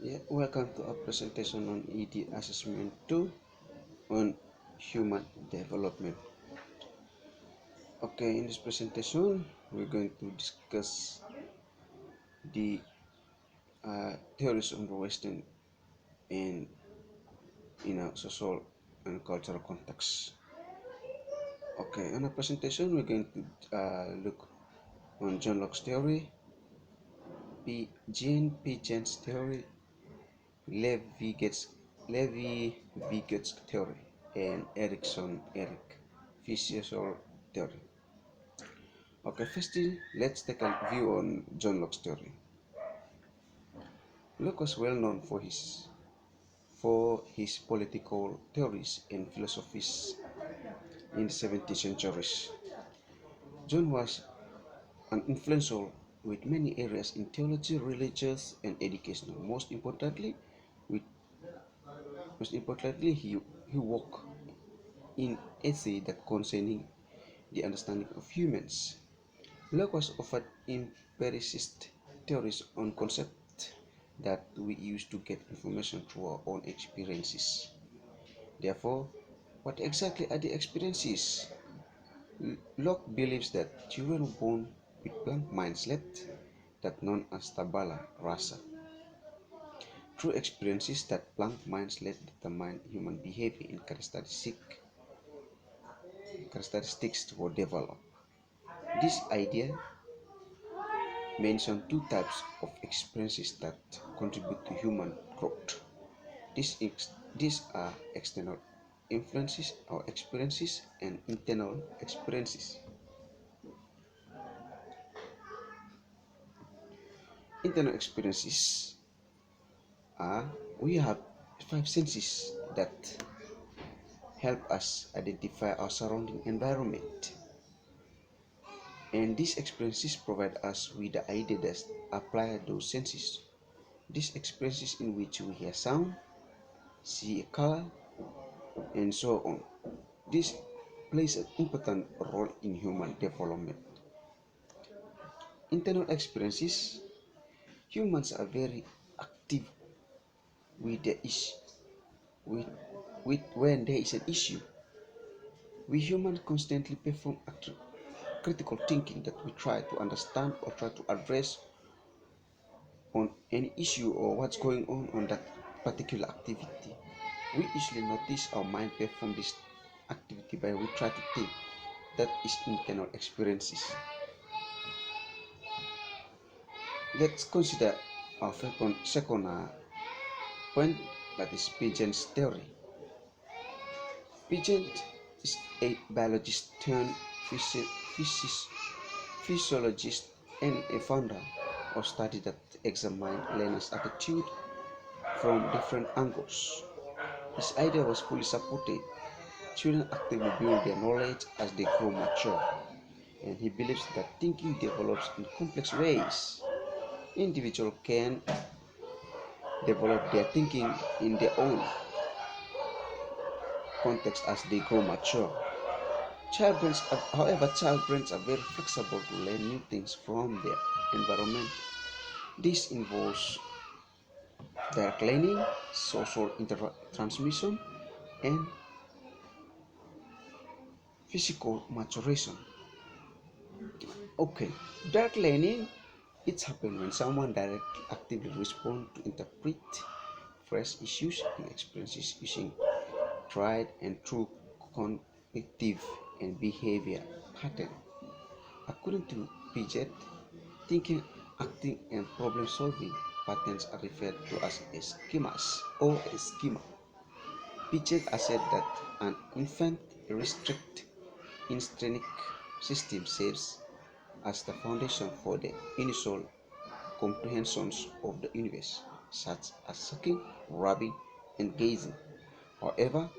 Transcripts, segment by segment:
Yeah, welcome to our presentation on ED assessment 2 on human development. Okay, in this presentation, we're going to discuss the theories on the Western and in a social and cultural context. Okay, in our presentation, we're going to look on John Locke's theory, Jean Piaget's theory, Levi Gates, Levi Vygots's theory, and Eric Fisher's theory. Okay, firstly, let's take a view on John Locke's theory. Locke was well known for his political theories and philosophies in the 17th centuries. John was an influential with many areas in theology, religious, and education. With most importantly, he worked in essay that concerning the understanding of humans. Locke was offered empiricist theories on concepts that we use to get information through our own experiences. Therefore, what exactly are the experiences? Locke believes that children born with blank minds that known as tabula rasa. Through experiences that blank minds let determine human behavior and characteristics were developed. This idea mentions two types of experiences that contribute to human growth. These are external influences or experiences and internal experiences. Internal experiences are we have five senses that help us identify our surrounding environment, and these experiences provide us with the idea that apply those senses. These experiences in which we hear sound, see a color, and so on. This plays an important role in human development. Internal experiences. Humans are very active with the issue. With, when there is an issue, we humans constantly perform critical thinking that we try to understand or try to address on any issue or what's going on that particular activity. We usually notice our mind perform this activity by we try to think. That is internal experiences. Let's consider our second point, that is Piaget's theory. Piaget is a biologist turned physiologist and a founder of study that examine learners' attitude from different angles. His idea was fully supported. Children actively build their knowledge as they grow mature, and he believes that thinking develops in complex ways. Individuals can develop their thinking in their own context as they grow mature. Child brains are very flexible to learn new things from their environment. This involves direct learning, social transmission, and physical maturation. Okay, direct learning, it's happened when someone directly actively responds to interpret fresh issues and experiences using tried and true cognitive and behavior pattern. According to Piaget, thinking, acting, and problem solving patterns are referred to as schemas or a schema. Piaget asserts that an infant restrict instinctive system serves as the foundation for the initial comprehensions of the universe, such as sucking, rubbing, and gazing. However,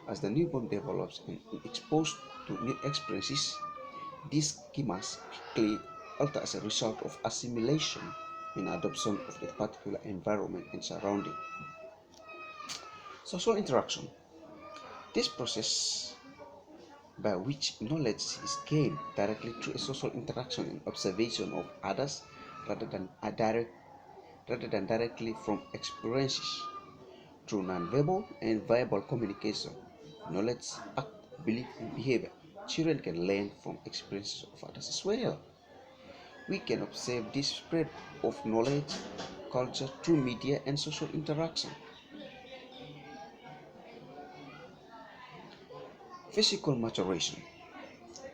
as the newborn develops and is exposed to new experiences, these schemas quickly alter as a result of assimilation and adoption of the particular environment and surrounding. Social interaction. This process by which knowledge is gained directly through a social interaction and observation of others rather than a rather than directly from experiences. Through nonverbal and verbal communication, knowledge, act, belief, and behavior, children can learn from experiences of others as well. We can observe this spread of knowledge, culture through media and social interaction. Physical maturation.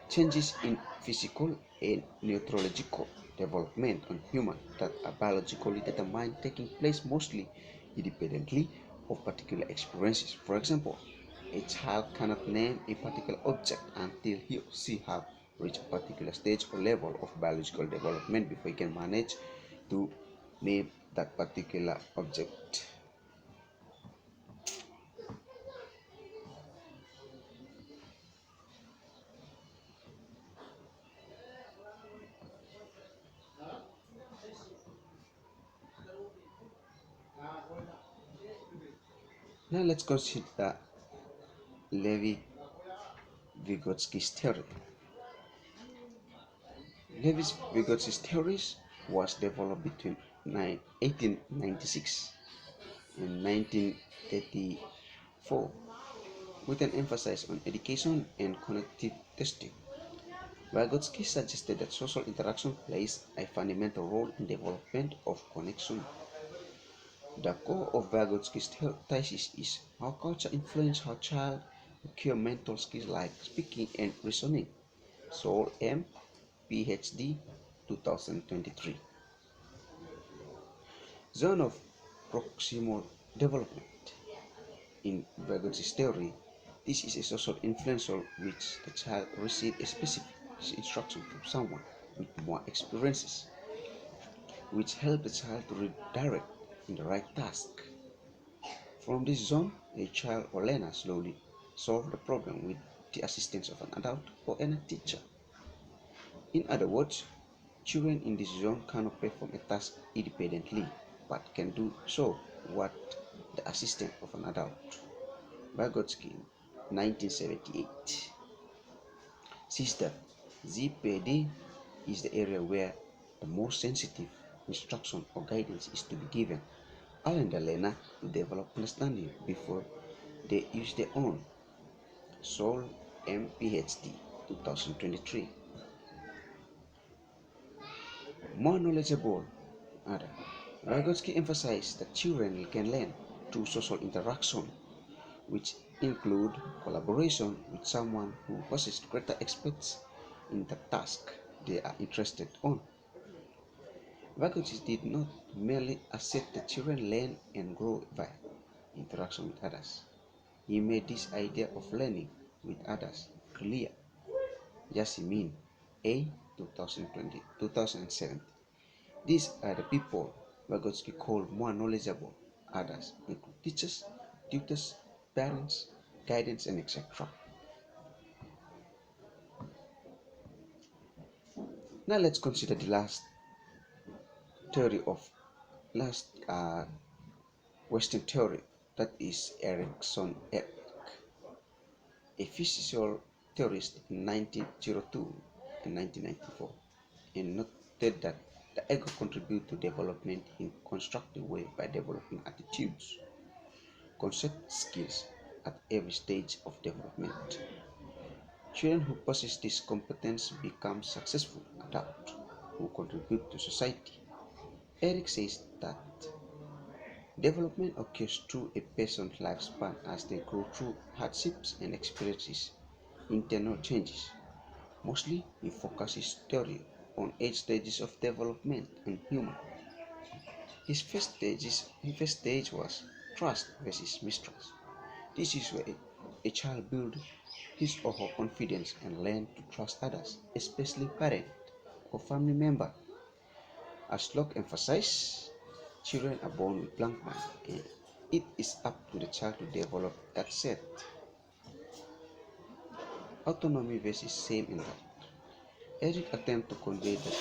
Changes in physical and neurological development on humans that are biologically determined taking place mostly independently of particular experiences. For example, a child cannot name a particular object until he or she have reached a particular stage or level of biological development before he can manage to name that particular object. Now let's consider Levi Vygotsky's theory. Vygotsky's theories was developed between 1896 and 1934 with an emphasis on education and cognitive testing. Vygotsky suggested that social interaction plays a fundamental role in development of connection. The core of Vygotsky's thesis is how culture influences how child acquire mental skills like speaking and reasoning. Soul M, PhD, 2023. Zone of proximal development. In Vygotski's theory, this is a social influence which the child receives a specific instruction from someone with more experiences, which help the child to redirect in the right task. From this zone, a child or learner slowly solve the problem with the assistance of an adult or a teacher. In other words, children in this zone cannot perform a task independently, but can do so with the assistance of an adult. Vygotsky, 1978, says that ZPD is the area where the most sensitive instruction or guidance is to be given, allowing the learner to develop understanding before they use their own. Soul MPhD, 2023. More knowledgeable. Other. Vygotsky emphasized that children can learn through social interaction, which include collaboration with someone who possesses greater expertise in the task they are interested in. Vygotsky did not merely assert that children learn and grow by interaction with others. He made this idea of learning with others clear. Yasemin A. 2007. These are the people Vygotsky called more knowledgeable. Others include teachers, tutors, parents, guidance, and etc. Now let's consider the theory of last Western theory, that is Erikson Eric, a physical theorist in 1902 and 1994, and noted that the ego contributes to development in constructive way by developing attitudes, concept skills at every stage of development. Children who possess this competence become successful adults who contribute to society. Eric says that development occurs through a person's lifespan as they go through hardships and experiences internal changes. Mostly, he focuses theory on 8 stages of development in human. His first stage was trust versus mistrust. This is where a child builds his or her confidence and learns to trust others, especially parent or family member. As Locke emphasized, children are born with blank mind, and it is up to the child to develop that set. Autonomy versus same in that. Eric attempts to convey the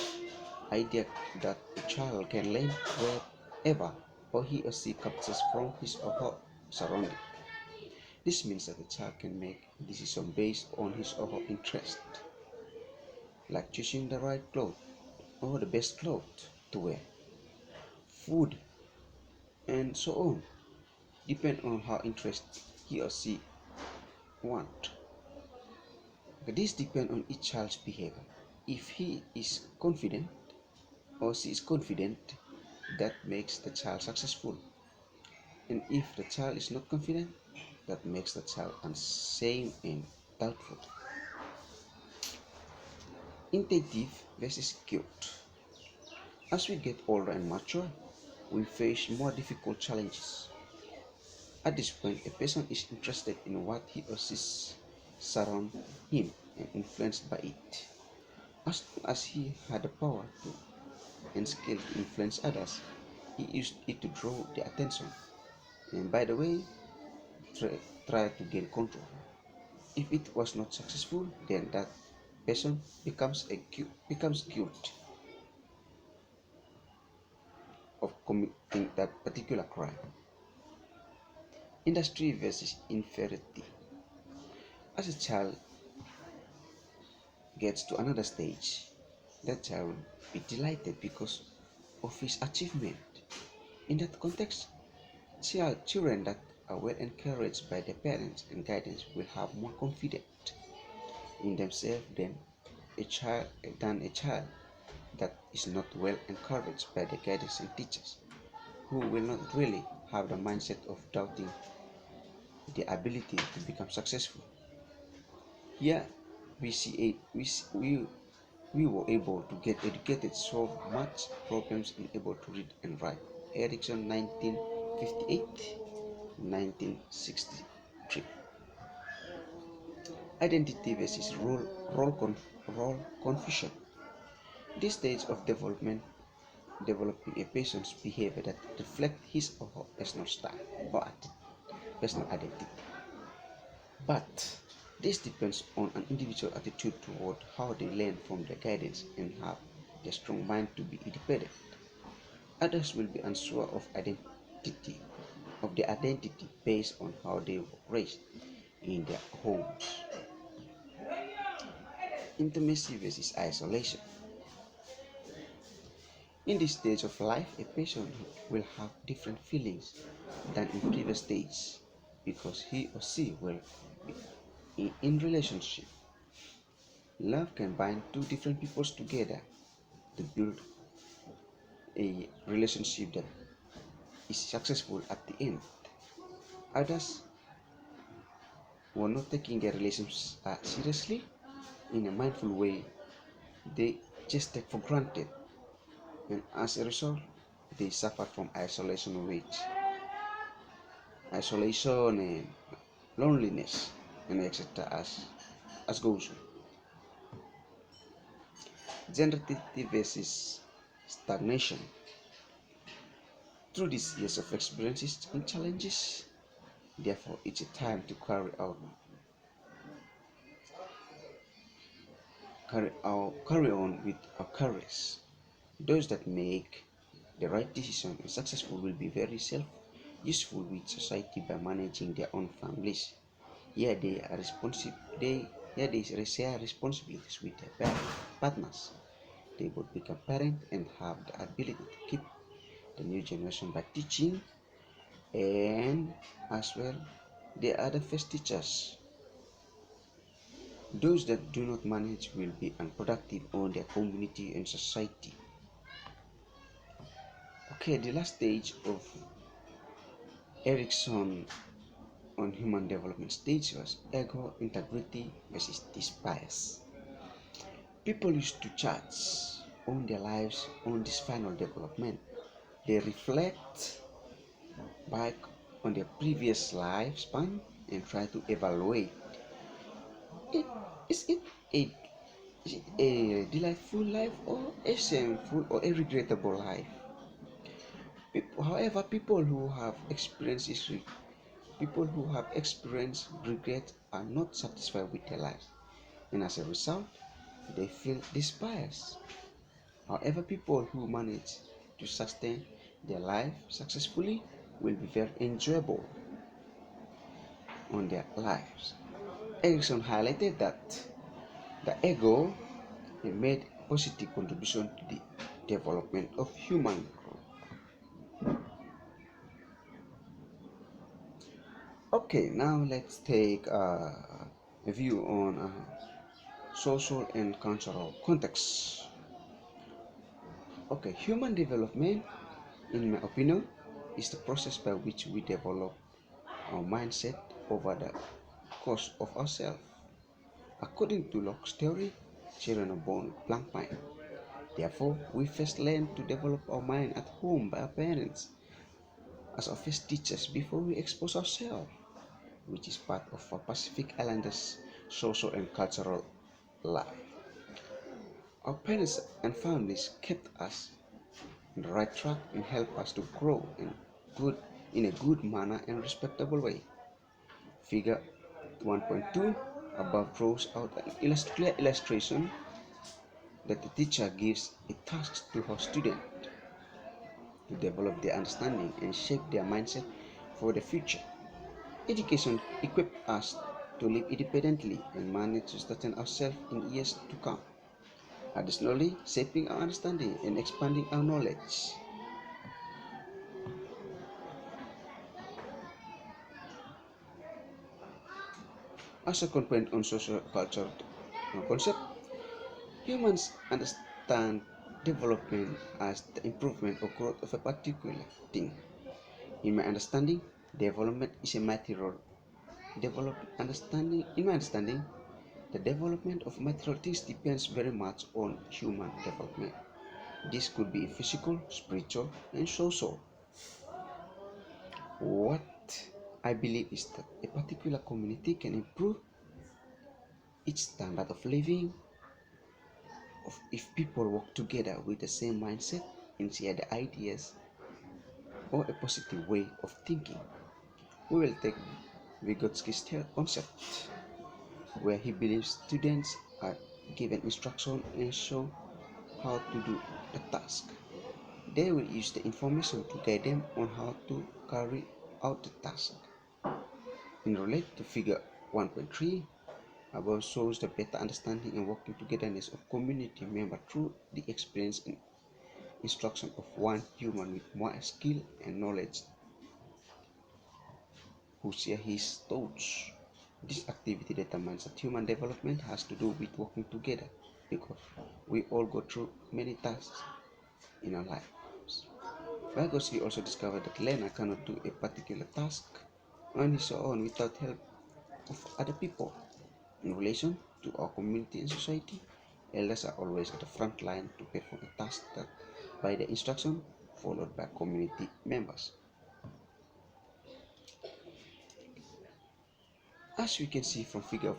idea that a child can learn wherever or he or she captures from his or her surrounding. This means that the child can make decisions based on his or her interest, like choosing the right clothes or the best clothes to wear, food and so on, depend on how interested he or she want. This depends on each child's behavior. If he is confident or she is confident, that makes the child successful. And if the child is not confident, that makes the child insane and doubtful. Intuitive versus cute. As we get older and mature, we face more difficult challenges. At this point, a person is interested in what he or she surrounds him and influenced by it. As long as he had the power to and skill to influence others, he used it to draw the attention and, by the way, try to gain control. If it was not successful, then that person becomes guilty of committing that particular crime. Industry versus inferiority. As a child gets to another stage, that child will be delighted because of his achievement. In that context, children that are well encouraged by their parents and guidance will have more confidence in themselves than a child that is not well encouraged by the guidance and teachers, who will not really have the mindset of doubting the ability to become successful. Here we see we were able to get educated, solve math problems, and able to read and write. Erickson, 1958, 1963. Identity versus role confusion. This stage of developing a person's behavior that reflects his or her personal style or personal identity. But this depends on an individual attitude toward how they learn from their guidance and have their strong mind to be independent. Others will be unsure of their identity based on how they were raised in their homes. Intimacy versus isolation. In this stage of life, a person will have different feelings than in previous stages because he or she will be in relationship. Love can bind two different peoples together to build a relationship that is successful at the end. Others were not taking their relations seriously in a mindful way. They just take for granted, and as a result, they suffer from isolation and loneliness, and etc. as goes on. Generative versus stagnation. Through these years of experiences and challenges, therefore, it's a time to carry on with our careers. Those that make the right decision and successful will be very self-useful with society by managing their own families. Here they are responsible. Here they share responsibilities with their partners. They both become parents and have the ability to keep the new generation by teaching, and as well they are the first teachers. Those that do not manage will be unproductive on their community and society. Okay, the last stage of Erickson on human development stage was ego integrity versus this bias. People used to charge on their lives on this final development. They reflect back on their previous lifespan and try to evaluate it. Is it a delightful life or a shameful or a regrettable life? However, people who have experienced regret are not satisfied with their lives, and as a result, they feel this bias. However, people who manage to sustain their life successfully will be very enjoyable on their lives. Erickson highlighted that the ego made positive contribution to the development of human growth. Okay, now let's take a view on social and cultural context. Okay, human development, in my opinion, is the process by which we develop our mindset over the course of ourselves. According to Locke's theory, children are born with blank mind. Therefore, we first learn to develop our mind at home by our parents as our first teachers before we expose ourselves, which is part of our Pacific Islanders' social and cultural life. Our parents and families kept us on the right track and helped us to grow good, in a good manner and respectable way. Figure 1.2 above draws out an clear illustration that the teacher gives a task to her student to develop their understanding and shape their mindset for the future. Education equips us to live independently and manage to sustain ourselves in years to come, additionally shaping our understanding and expanding our knowledge. As a component on social culture concept, humans understand development as the improvement or growth of a particular thing. In my understanding, development is a material in my understanding, the development of material things depends very much on human development. This could be physical, spiritual, and social. What I believe is that a particular community can improve its standard of living if people work together with the same mindset and share the ideas or a positive way of thinking. We will take Vygotsky's concept, where he believes students are given instruction and shown how to do the task. They will use the information to guide them on how to carry out the task. In relate to figure 1.3, above shows the better understanding and working togetherness of community members through the experience and instruction of one human with more skill and knowledge who share his thoughts. This activity determines that human development has to do with working together because we all go through many tasks in our lives. Vygotsky also discovered that learner cannot do a particular task on his own without help of other people. In relation to our community and society, elders are always at the front line to perform a task that by the instruction followed by community members. As we can see from figure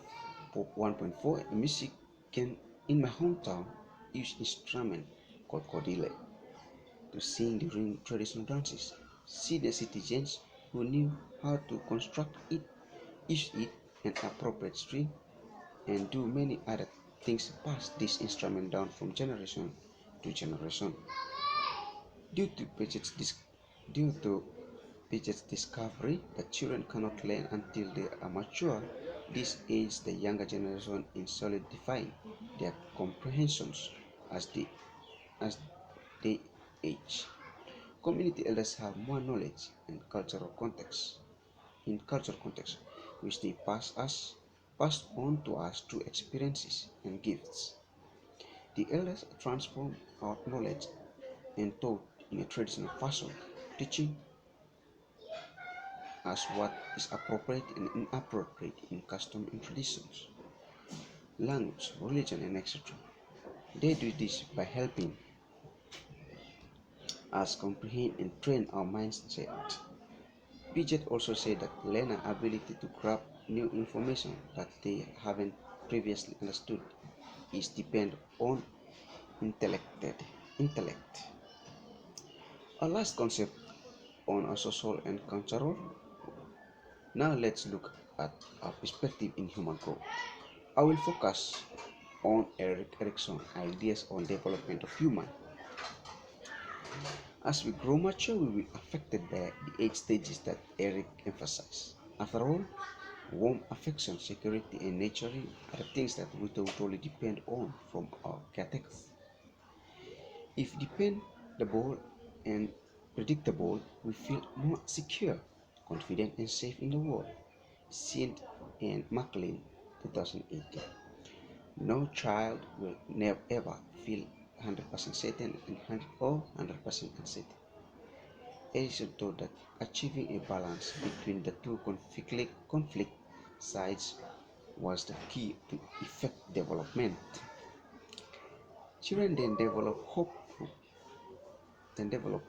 1.4, music can in my hometown use instrument called kodile to sing during traditional dances. Senior citizens who knew how to construct it, use it an appropriate string, and do many other things pass this instrument down from generation to generation. Due to Paget's, due to Paget's discovery that children cannot learn until they are mature, this aids the younger generation in solidifying their comprehensions as as they age. Community elders have more knowledge and cultural context, which they pass on to us through experiences and gifts. The elders transform our knowledge and taught in a traditional fashion, teaching us what is appropriate and inappropriate in custom and traditions, language, religion, and etc. They do this by helping us comprehend and train our mindset. Piaget also said that learner ability to grab new information that they haven't previously understood is depend on intellect. Our last concept on our social and cultural. Now let's look at our perspective in human growth. I will focus on Eric Erickson's ideas on development of human. As we grow mature, we will be affected by the 8 stages that Eric emphasized. After all, warm affection, security, and nurturing are the things that we totally depend on from our caretakers. If dependable and predictable, we feel more secure, confident, and safe in the world. Sid and McLean, 2018. No child will never ever feel 100% certain and 100% uncertain. Edison thought that achieving a balance between the two conflict sides was the key to effect development. Children then develop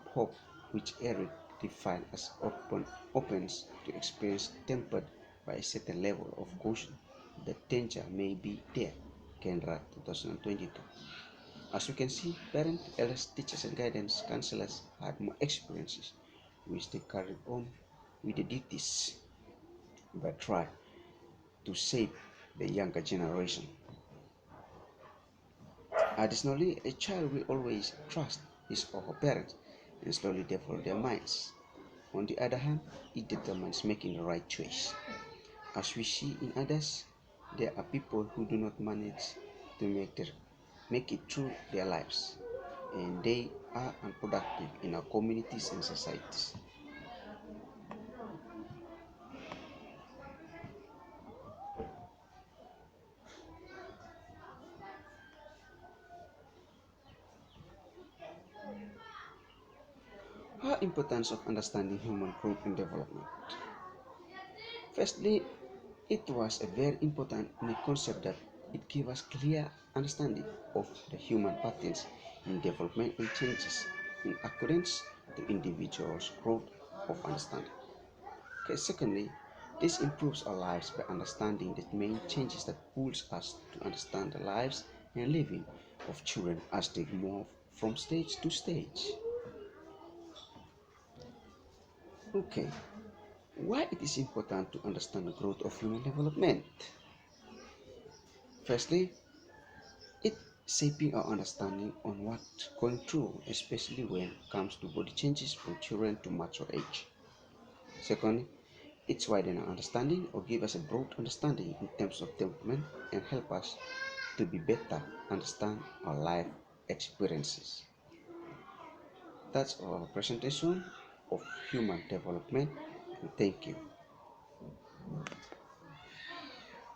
hope, which Eric defined as opens to experience tempered by a certain level of caution. The danger may be there. Kendra, 2022. As you can see, parents, elders, teachers, and guidance counselors had more experiences, which they carried on with the duties but try to shape the younger generation. Additionally, a child will always trust his or her parents and slowly develop their minds. On the other hand, it determines making the right choice. As we see in others, there are people who do not manage to make it through their lives, and they are unproductive in our communities and societies. How importance of understanding human growth and development. Firstly, it was a very important in a concept that it gave us clear understanding of the human patterns in development and changes in accordance to individuals' growth of understanding. Okay, secondly, this improves our lives by understanding the main changes that pulls us to understand the lives and living of children as they move from stage to stage. Okay, why it is important to understand the growth of human development? Firstly, it shaping our understanding on what's going through, especially when it comes to body changes from children to mature age. Secondly, it's widen our understanding or give us a broad understanding in terms of development and help us to be better understand our life experiences. That's our presentation of human development. Thank you.